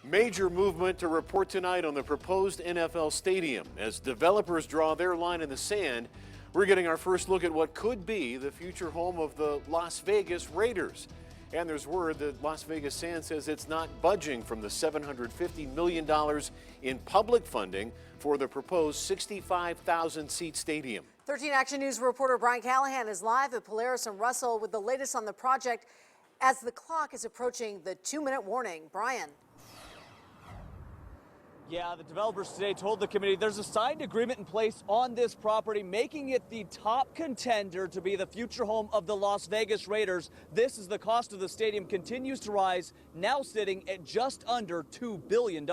Major movement to report tonight on the proposed NFL stadium. As developers draw their line in the sand, we're getting our first look at what could be the future home of the Las Vegas Raiders. And there's word that Las Vegas Sands says it's not budging from the $750 million in public funding for the proposed 65,000-seat stadium. 13 Action News reporter Brian Callahan is live at Polaris and Russell with the latest on the project as the clock is approaching the 2-minute warning. Brian. Yeah, the developers today told the committee there's a signed agreement in place on this property, making it the top contender to be the future home of the Las Vegas Raiders. This is the cost of the stadium continues to rise, now sitting at just under $2 billion.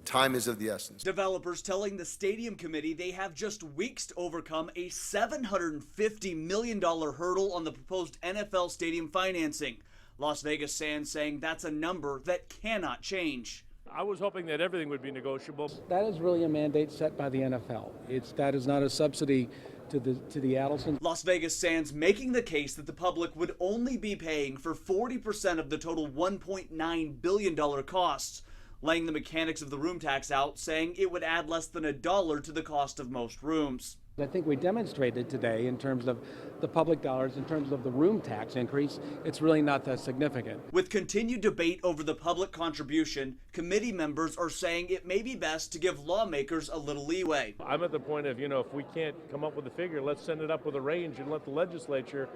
Time is of the essence. Developers telling the stadium committee they have just weeks to overcome a $750 million hurdle on the proposed NFL stadium financing. Las Vegas Sands saying that's a number that cannot change. I was hoping that everything would be negotiable. That is really a mandate set by the NFL. That is not a subsidy to the Adelson. Las Vegas Sands making the case that the public would only be paying for 40% of the total $1.9 billion costs, laying the mechanics of the room tax out, saying it would add less than $1 to the cost of most rooms. I think we demonstrated today in terms of the public dollars, in terms of the room tax increase, it's really not that significant. With continued debate over the public contribution, committee members are saying it may be best to give lawmakers a little leeway. I'm at the point of, if we can't come up with a figure, let's send it up with a range and let the legislature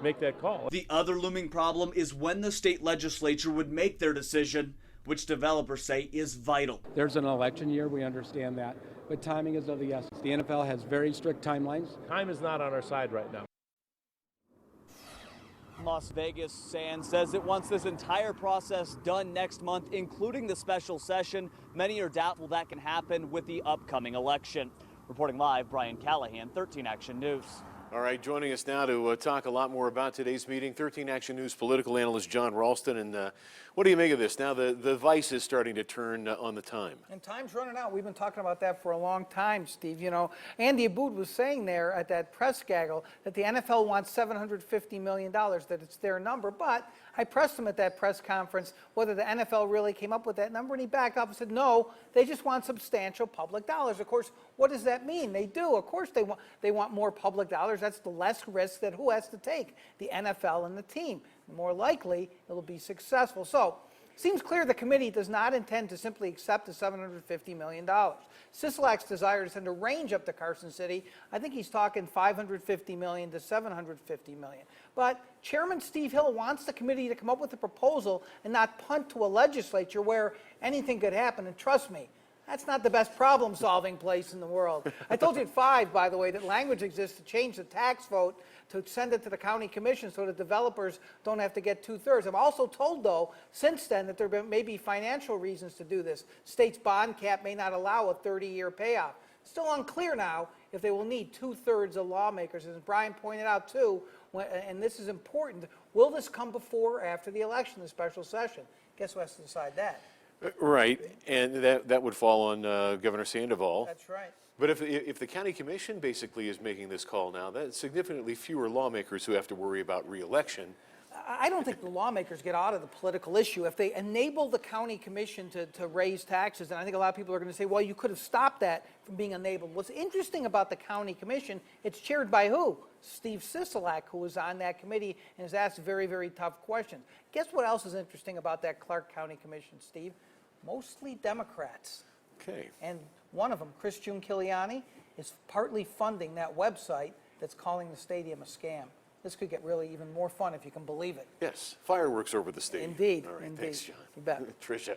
make that call. The other looming problem is when the state legislature would make their decision, which developers say is vital. There's an election year, we understand that, but timing is of the essence. The NFL has very strict timelines. Time is not on our side right now. Las Vegas Sands says it wants this entire process done next month, including the special session. Many are doubtful that can happen with the upcoming election. Reporting live, Brian Callahan, 13 Action News. All right, joining us now to talk a lot more about today's meeting, 13 Action News political analyst John Ralston. And what do you make of this? Now the vice is starting to turn on the time. And time's running out. We've been talking about that for a long time, Steve. Andy Aboud was saying there at that press gaggle that the NFL wants $750 million, that it's their number. But I pressed him at that press conference whether the NFL really came up with that number, and he backed up and said, no, they just want substantial public dollars. Of course, what does that mean? They do. Of course, they want more public dollars. That's the less risk that who has to take? The NFL and the team. More likely, it'll be successful. So, seems clear the committee does not intend to simply accept the $750 million. Sisolak's desire to send a range up to Carson City, I think he's talking $550 million to $750 million. But Chairman Steve Hill wants the committee to come up with a proposal and not punt to a legislature where anything could happen. And trust me, that's not the best problem-solving place in the world. I told you at 5, by the way, that language exists to change the tax vote to send it to the county commission so that developers don't have to get 2/3. I'm also told, though, since then that there may be financial reasons to do this. State's bond cap may not allow a 30-year payoff. Still unclear now if they will need 2/3 of lawmakers. As Brian pointed out, too, and this is important, will this come before or after the election, the special session? Guess who has to decide that? Right, and that would fall on Governor Sandoval. That's right. But if the county commission basically is making this call now, that's significantly fewer lawmakers who have to worry about re-election. I don't think the lawmakers get out of the political issue. If they enable the county commission to raise taxes, and I think a lot of people are going to say, well, you could have stopped that from being enabled. What's interesting about the county commission, it's chaired by who? Steve Sisolak, who was on that committee and has asked very, very tough questions. Guess what else is interesting about that Clark County Commission, Steve? Mostly Democrats. Okay. And one of them, Chris Giuliani, is partly funding that website that's calling the stadium a scam. This could get really even more fun if you can believe it. Yes, fireworks over the stadium. Indeed. All right, Indeed. thanks, John. You bet. Tricia.